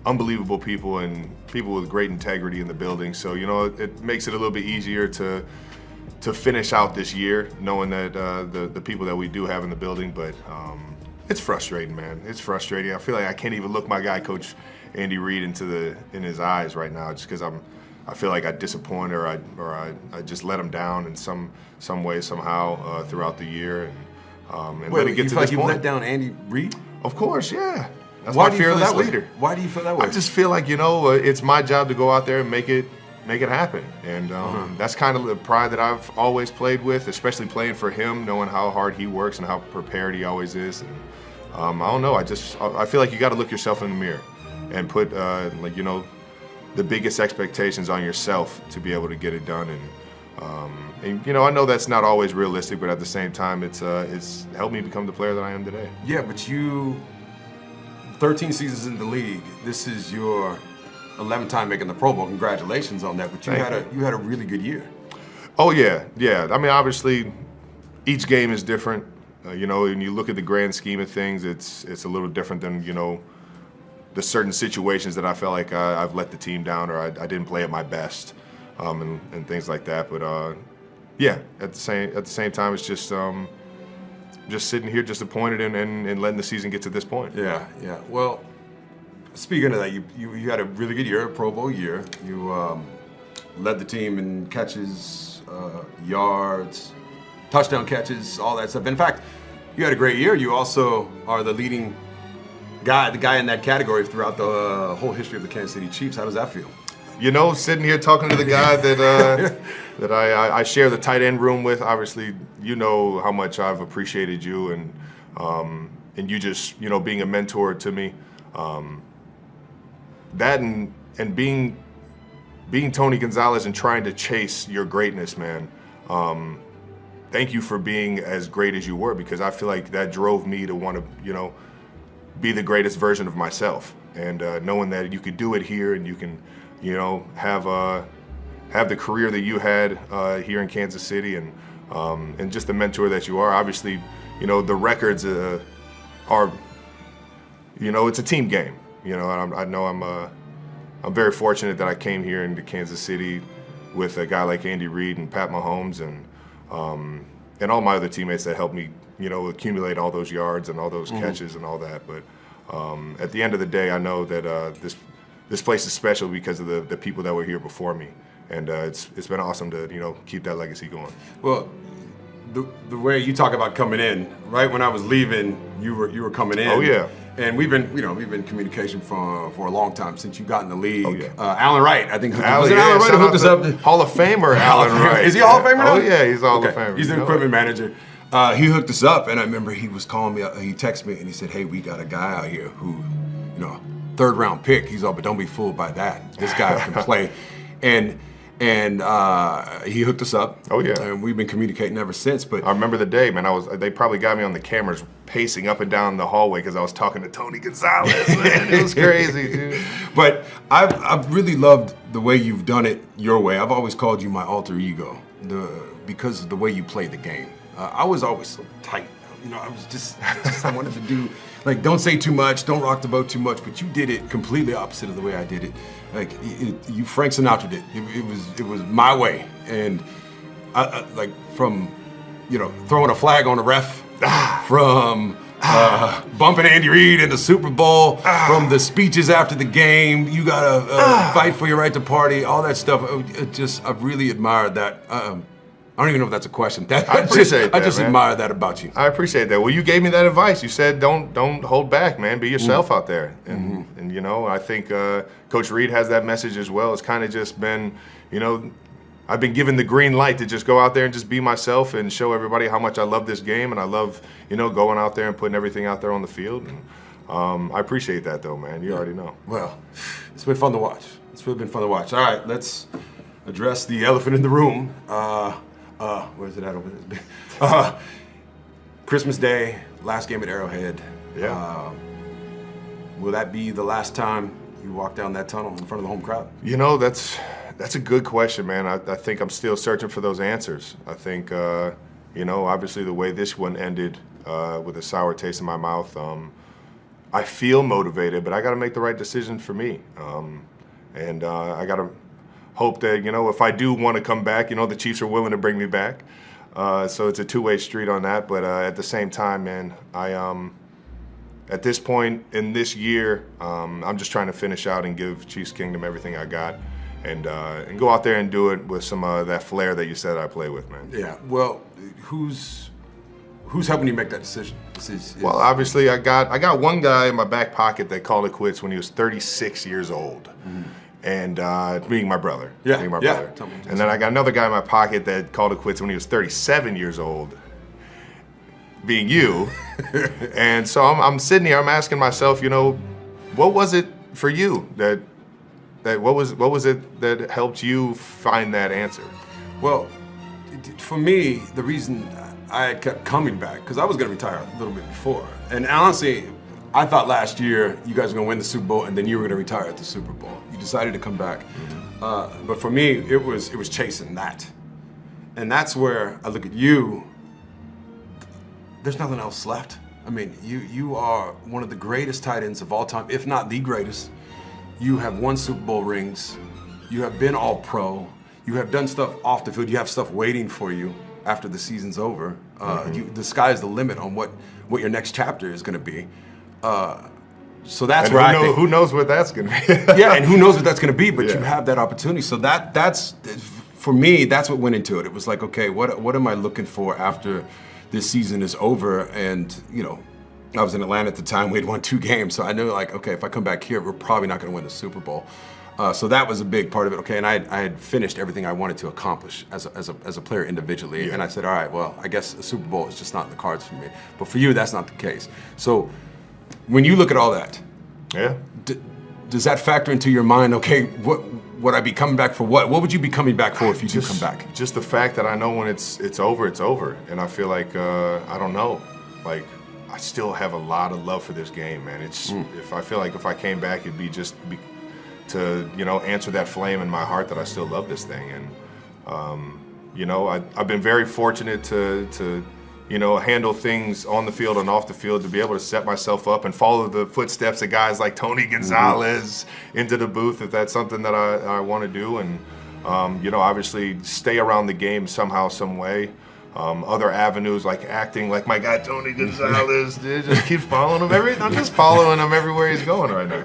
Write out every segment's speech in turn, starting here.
unbelievable people and people with great integrity in the building. So, you know, it makes it a little bit easier to finish out this year, knowing that the people that we do have in the building. But it's frustrating, man. It's frustrating. I feel like I can't even look my guy, Coach Andy Reid, in his eyes right now, just because I feel like I disappoint or I just let him down in some way somehow throughout the year, and let it get to this point. You let down Andy Reid? Of course, yeah. That's Why my fearless leader. Why do you feel that way? I just feel like, you know, it's my job to go out there and make it happen, and that's kind of the pride that I've always played with, especially playing for him, knowing how hard he works and how prepared he always is. And I don't know. I feel like you got to look yourself in the mirror and put like, you know, the biggest expectations on yourself to be able to get it done. And you know, I know that's not always realistic, but at the same time, it's helped me become the player that I am today. Yeah, but you, 13 seasons in the league, this is your 11th time making the Pro Bowl. Congratulations on that. But you had a really good year. Oh yeah. I mean, obviously, each game is different. You know, when you look at the grand scheme of things, it's a little different than, you know, the certain situations that I felt like I've let the team down or I didn't play at my best, and things like that. But yeah, at the same time, it's just sitting here disappointed and letting the season get to this point. Yeah. Well, speaking of that, you had a really good year, a Pro Bowl year. You led the team in catches, yards, touchdown catches, all that stuff. In fact, you had a great year. You also are the leading guy, the guy in that category throughout the whole history of the Kansas City Chiefs. How does that feel? You know, sitting here talking to the guy that I share the tight end room with. Obviously, you know how much I've appreciated you and you just, you know, being a mentor to me. That and being Tony Gonzalez and trying to chase your greatness, man. Thank you for being as great as you were, because I feel like that drove me to want to, you know, be the greatest version of myself. And knowing that you could do it here and you can, you know, have the career that you had here in Kansas City, and just the mentor that you are. Obviously, you know, the records are, you know, it's a team game. You know, I know I'm very fortunate that I came here into Kansas City with a guy like Andy Reid and Pat Mahomes and all my other teammates that helped me, you know, accumulate all those yards and all those catches and all that. But at the end of the day, I know that this place is special because of the people that were here before me, and it's been awesome to, you know, keep that legacy going. Well, the way you talk about coming in, right when I was leaving, you were coming in. Oh yeah. And we've been in communication for a long time since you got in the league. Oh, yeah. Alan Wright, I think. Alan Wright who hooked us up? Hall of Famer Alan Wright. Is he a Hall of Famer now? Oh yeah, he's a Hall of Famer. He's the equipment manager. He hooked us up, and I remember he was calling me. He texted me and he said, "Hey, we got a guy out here who, you know, 3rd round pick." He's all, "But don't be fooled by that. This guy can play." And he hooked us up. Oh yeah. And we've been communicating ever since. But I remember the day, man. They probably got me on the cameras pacing up and down the hallway because I was talking to Tony Gonzalez. Man, it was crazy, dude. But I've really loved the way you've done it your way. I've always called you my alter ego, because of the way you play the game. I was always so tight. You know, I was just I wanted to do, like, don't say too much, don't rock the boat too much, but you did it completely opposite of the way I did it. Like, you Frank Sinatra'd it. It was my way. And I like, from, you know, throwing a flag on the ref, from bumping Andy Reid in the Super Bowl, from the speeches after the game, you gotta fight for your right to party, all that stuff. I've really admired that. I don't even know if that's a question. I appreciate that. I just admire that about you. I appreciate that. Well, you gave me that advice. You said don't hold back, man. Be yourself out there. And you know, I think Coach Reid has that message as well. It's kind of just been, you know, I've been given the green light to just go out there and just be myself and show everybody how much I love this game, and I love, you know, going out there and putting everything out there on the field. And I appreciate that, though, man. You already know. Well, it's been fun to watch. It's really been fun to watch. All right, let's address the elephant in the room. Where's it at over there? Christmas Day, last game at Arrowhead. Yeah. Will that be the last time you walk down that tunnel in front of the home crowd? You know, that's a good question, man. I think I'm still searching for those answers. I think, you know, obviously the way this one ended with a sour taste in my mouth, I feel motivated, but I got to make the right decision for me. And I got to hope that, if I do want to come back, the Chiefs are willing to bring me back. So it's a two-way street on that. But at the same time, man, at this point in this year, I'm just trying to finish out and give Chiefs Kingdom everything I got, and go out there and do it with some that flair that you said I play with, man. Yeah. Well, who's helping you make that decision? Well, obviously, I got one guy in my back pocket that called it quits when he was 36 years old. Mm-hmm. And being my brother. Yeah, being my yeah. brother. And then I got another guy in my pocket that called it quits when he was 37 years old, being you. And so I'm sitting here, I'm asking myself, what was it for you that what was it that helped you find that answer? Well, for me, the reason I kept coming back, because I was going to retire a little bit before. And honestly, I thought last year you guys were going to win the Super Bowl and then you were going to retire at the Super Bowl. You decided to come back. Mm-hmm. But for me, it was chasing that. And that's where I look at you. There's nothing else left. I mean, you are one of the greatest tight ends of all time, if not the greatest. You have won Super Bowl rings. You have been all pro. You have done stuff off the field. You have stuff waiting for you after the season's over. The sky is the limit on what your next chapter is going to be. So that's and where I think, who knows what that's going to be. Yeah, and who knows what that's going to be, but you have that opportunity. So that's, for me, that's what went into it. It was like, okay, what am I looking for after this season is over? And, I was in Atlanta at the time. We had won 2 games. So I knew, like, okay, if I come back here, we're probably not going to win the Super Bowl. So that was a big part of it. Okay, and I had finished everything I wanted to accomplish as a player individually. Yeah. And I said, all right, well, I guess a Super Bowl is just not in the cards for me. But for you, that's not the case. So when you look at all that, does that factor into your mind? Okay, what would I be coming back for? What would you be coming back for if you do come back? Just the fact that I know when it's over, it's over, and I feel like I don't know, like I still have a lot of love for this game, man. It's if I feel like if I came back, it'd be to answer that flame in my heart that I still love this thing, and I've been very fortunate to handle things on the field and off the field, to be able to set myself up and follow the footsteps of guys like Tony Gonzalez into the booth if that's something that I want to do, and obviously stay around the game somehow, some way. Other avenues like acting, like my guy Tony Gonzalez, just keep following him I'm just following him everywhere he's going right now.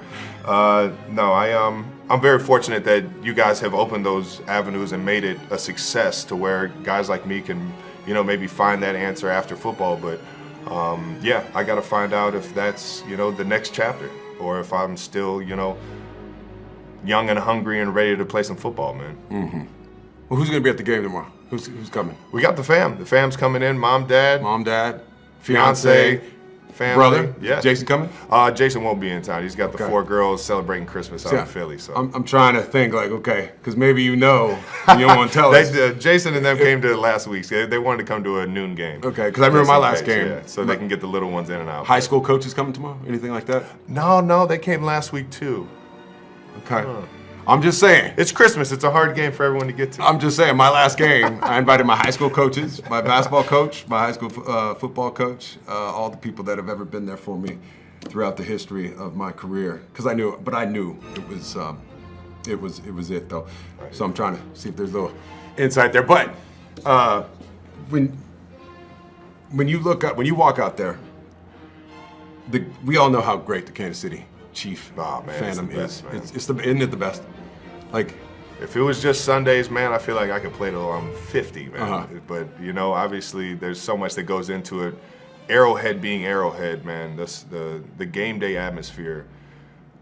I'm very fortunate that you guys have opened those avenues and made it a success to where guys like me can maybe find that answer after football. But I got to find out if that's the next chapter, or if I'm still young and hungry and ready to play some football, man. Mm-hmm. Well, who's going to be at the game tomorrow? Who's coming? We got the fam. The fam's coming in. Mom, dad, fiancé, family. Brother? Yeah. Jason coming? Jason won't be in town. He's got the 4 girls celebrating Christmas out in Philly. So I'm trying to think, like, okay, because maybe you don't want to tell us. Jason and them came to last week. They wanted to come to a noon game. Okay, because I remember my last game. Yeah, so they can get the little ones in and out. High school coaches coming tomorrow? Anything like that? No, they came last week too. Okay. I'm just saying. It's Christmas. It's a hard game for everyone to get to. I'm just saying, my last game, I invited my high school coaches, my basketball coach, my high school football coach, all the people that have ever been there for me throughout the history of my career. Because I knew it was it though. So I'm trying to see if there's a little insight there. But when you walk out there, we all know how great the Kansas City Chief fandom is. Isn't it the best? Like, if it was just Sundays, man, I feel like I could play till I'm 50, man. But obviously, there's so much that goes into it. Arrowhead being Arrowhead, man. The game day atmosphere,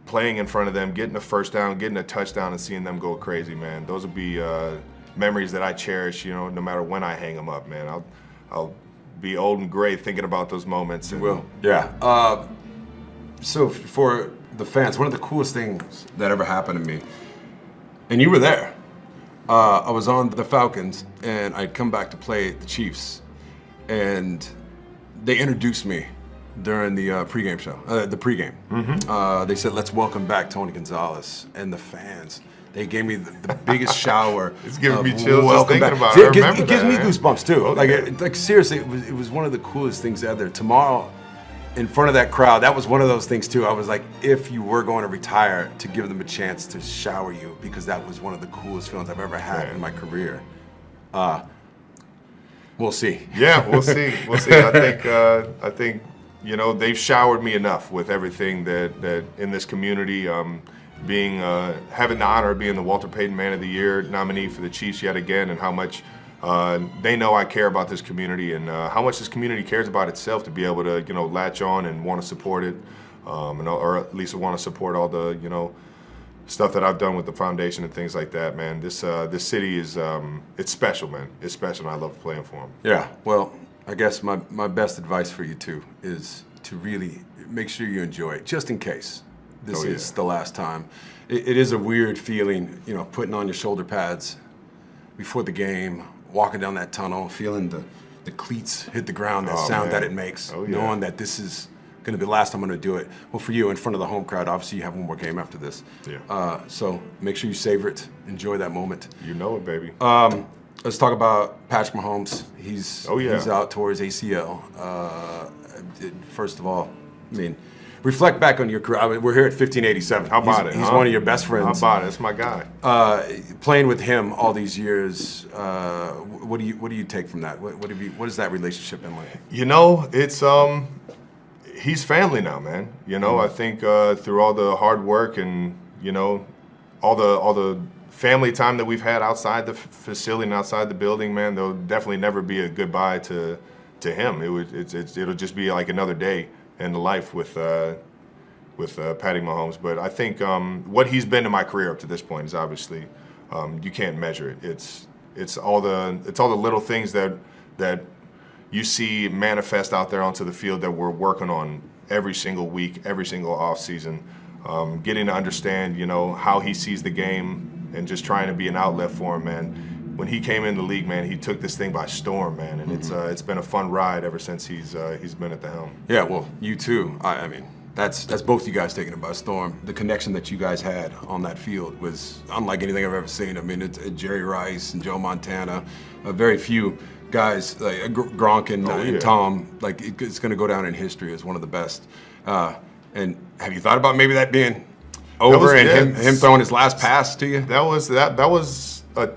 playing in front of them, getting a first down, getting a touchdown, and seeing them go crazy, man. Those will be memories that I cherish. No matter when I hang them up, man. I'll be old and gray thinking about those moments. You will. Yeah. So for the fans, one of the coolest things that ever happened to me, and you were there, I was on the Falcons, and I'd come back to play the Chiefs, and they introduced me during the pregame show, the pregame. Mm-hmm. They said, let's welcome back Tony Gonzalez, and the fans. They gave me the biggest shower. It's giving me chills just thinking about it. It gives me goosebumps too. Okay. Like seriously, it was one of the coolest things out there. Tomorrow, in front of that crowd, that was one of those things too. I was like, if you were going to retire, to give them a chance to shower you, because that was one of the coolest feelings I've ever had in my career. We'll see. Yeah, we'll see. We'll see. I think, you know, they've showered me enough with everything that in this community, being having the honor of being the Walter Payton Man of the Year nominee for the Chiefs yet again, and how much they know I care about this community, and how much this community cares about itself, to be able to, you know, latch on and want to support it, or at least want to support all the, you know, stuff that I've done with the foundation and things like that, man. This city is, it's special, man. It's special, and I love playing for them. Yeah, well, I guess my best advice for you too is to really make sure you enjoy it, just in case this is the last time. It is a weird feeling, you know, putting on your shoulder pads before the game, walking down that tunnel, feeling the cleats hit the ground, that sound that it makes, knowing that this is going to be the last time I'm going to do it. Well, for you, in front of the home crowd, obviously you have one more game after this. Yeah. So make sure you savor it, enjoy that moment. You know it, baby. Let's talk about Patrick Mahomes. He's out towards ACL. First of all, I mean, reflect back on your career. I mean, we're here at 1587. How about He's one of your best friends. How about it? That's my guy. Playing with him all these years, what do you take from that? What has that relationship been like? You know, it's he's family now, man. You know, I think through all the hard work and, you know, all the family time that we've had outside the facility and outside the building, man, there'll definitely never be a goodbye to him. It'll just be like another day in the life with Patty Mahomes. But I think what he's been to my career up to this point is obviously you can't measure it. It's all the little things that you see manifest out there onto the field that we're working on every single week, every single off season, getting to understand, you know, how he sees the game and just trying to be an outlet for him, man. When he came in the league, man, he took this thing by storm, man, and it's been a fun ride ever since he's been at the helm. Yeah, well, you too. I mean, that's both you guys taking it by storm. The connection that you guys had on that field was unlike anything I've ever seen. I mean, it's Jerry Rice and Joe Montana, very few guys like Gronk and Tom. Like, it's going to go down in history as one of the best. And have you thought about maybe that being over and him throwing his last pass to you? That was a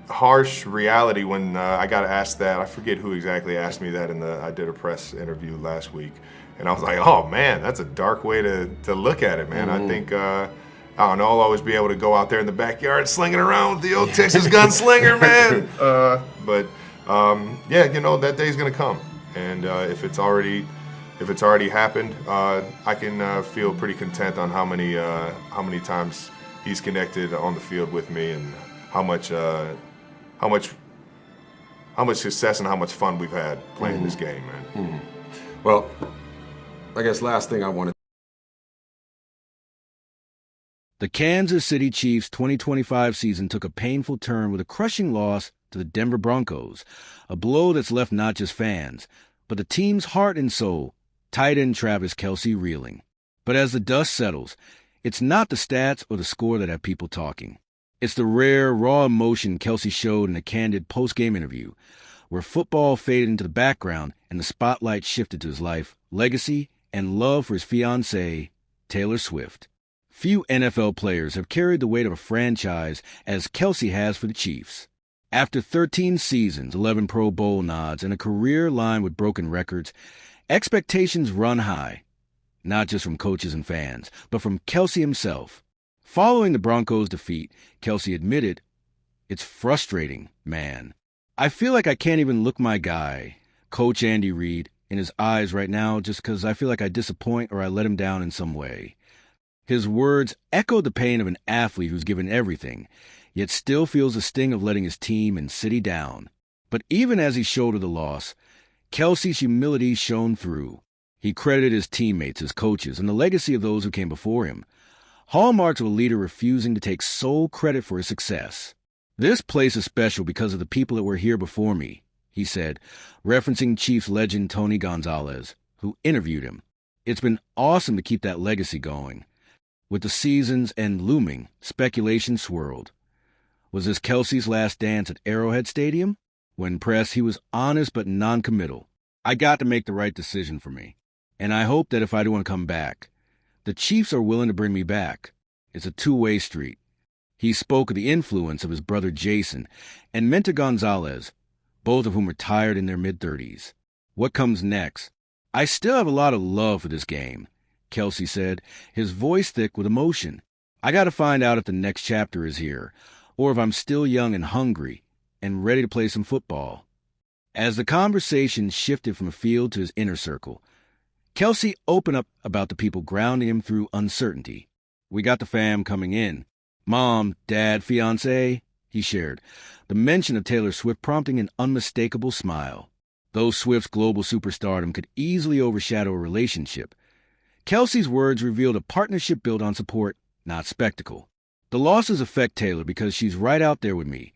harsh reality when I got asked that. I forget who exactly asked me that I did a press interview last week, and I was like, oh man, that's a dark way to look at it, man. I think I don't know, I'll always be able to go out there in the backyard slinging around with the old Texas gunslinger, man. But yeah, you know, that day's gonna come, and if it's already happened, I can feel pretty content on how many times he's connected on the field with me, and how much success and how much fun we've had playing this game, man. Well, I guess last thing I wanted. The Kansas City Chiefs' 2025 season took a painful turn with a crushing loss to the Denver Broncos, a blow that's left not just fans, but the team's heart and soul, tight end Travis Kelce, reeling. But as the dust settles, it's not the stats or the score that have people talking. It's the rare, raw emotion Kelce showed in a candid post-game interview, where football faded into the background and the spotlight shifted to his life, legacy, and love for his fiancé, Taylor Swift. Few NFL players have carried the weight of a franchise as Kelce has for the Chiefs. After 13 seasons, 11 Pro Bowl nods, and a career lined with broken records, expectations run high, not just from coaches and fans, but from Kelce himself. Following the Broncos' defeat, Kelce admitted, "It's frustrating, man. I feel like I can't even look my guy, Coach Andy Reid, in his eyes right now just because I feel like I disappoint or I let him down in some way." His words echoed the pain of an athlete who's given everything, yet still feels the sting of letting his team and city down. But even as he shouldered the loss, Kelce's humility shone through. He credited his teammates, his coaches, and the legacy of those who came before him, hallmarks of a leader refusing to take sole credit for his success. "This place is special because of the people that were here before me," he said, referencing Chiefs legend Tony Gonzalez, who interviewed him. "It's been awesome to keep that legacy going." With the seasons and looming, speculation swirled. Was this Kelce's last dance at Arrowhead Stadium? When pressed, he was honest but noncommittal. "I got to make the right decision for me. And I hope that if I do want to come back, the Chiefs are willing to bring me back. It's a two-way street. He spoke of the influence of his brother Jason and mentor Gonzalez, both of whom retired in their mid-30s. What comes next? I still have a lot of love for this game, Kelce said, his voice thick with emotion. I got to find out if the next chapter is here, or if I'm still young and hungry and ready to play some football. As the conversation shifted from a field to his inner circle, Kelce opened up about the people grounding him through uncertainty. We got the fam coming in. Mom, Dad, fiancé, he shared, the mention of Taylor Swift prompting an unmistakable smile. Though Swift's global superstardom could easily overshadow a relationship, Kelce's words revealed a partnership built on support, not spectacle. The losses affect Taylor because she's right out there with me,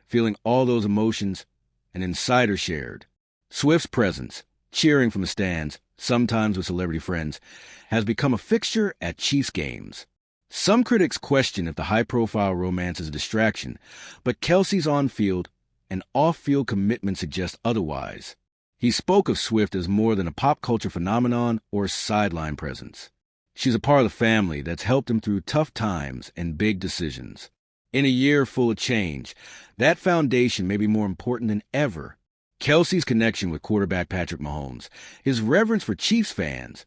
feeling all those emotions, an insider shared. Swift's presence, cheering from the stands, sometimes with celebrity friends, has become a fixture at Chiefs games. Some critics question if the high-profile romance is a distraction, but Kelce's on-field and off-field commitment suggest otherwise. He spoke of Swift as more than a pop culture phenomenon or sideline presence. She's a part of the family that's helped him through tough times and big decisions. In a year full of change, that foundation may be more important than ever. Kelce's connection with quarterback Patrick Mahomes, his reverence for Chiefs fans,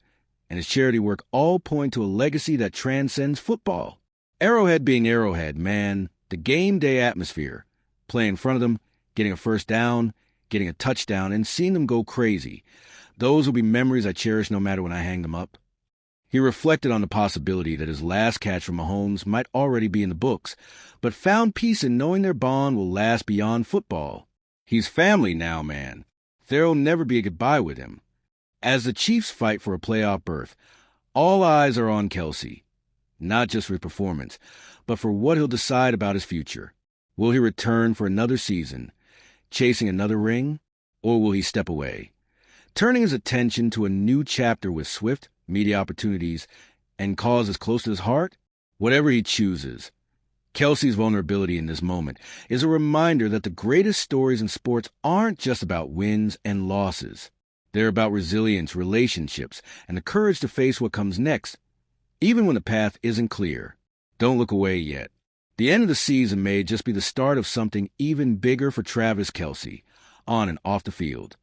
and his charity work all point to a legacy that transcends football. Arrowhead being Arrowhead, man, the game day atmosphere, playing in front of them, getting a first down, getting a touchdown, and seeing them go crazy. Those will be memories I cherish no matter when I hang them up. He reflected on the possibility that his last catch from Mahomes might already be in the books, but found peace in knowing their bond will last beyond football. He's family now, man. There'll never be a goodbye with him. As the Chiefs fight for a playoff berth, all eyes are on Kelce, not just for his performance, but for what he'll decide about his future. Will he return for another season, chasing another ring, or will he step away, turning his attention to a new chapter with Swift, media opportunities, and causes close to his heart? Whatever he chooses, Kelce's vulnerability in this moment is a reminder that the greatest stories in sports aren't just about wins and losses. They're about resilience, relationships, and the courage to face what comes next, even when the path isn't clear. Don't look away yet. The end of the season may just be the start of something even bigger for Travis Kelce, on and off the field.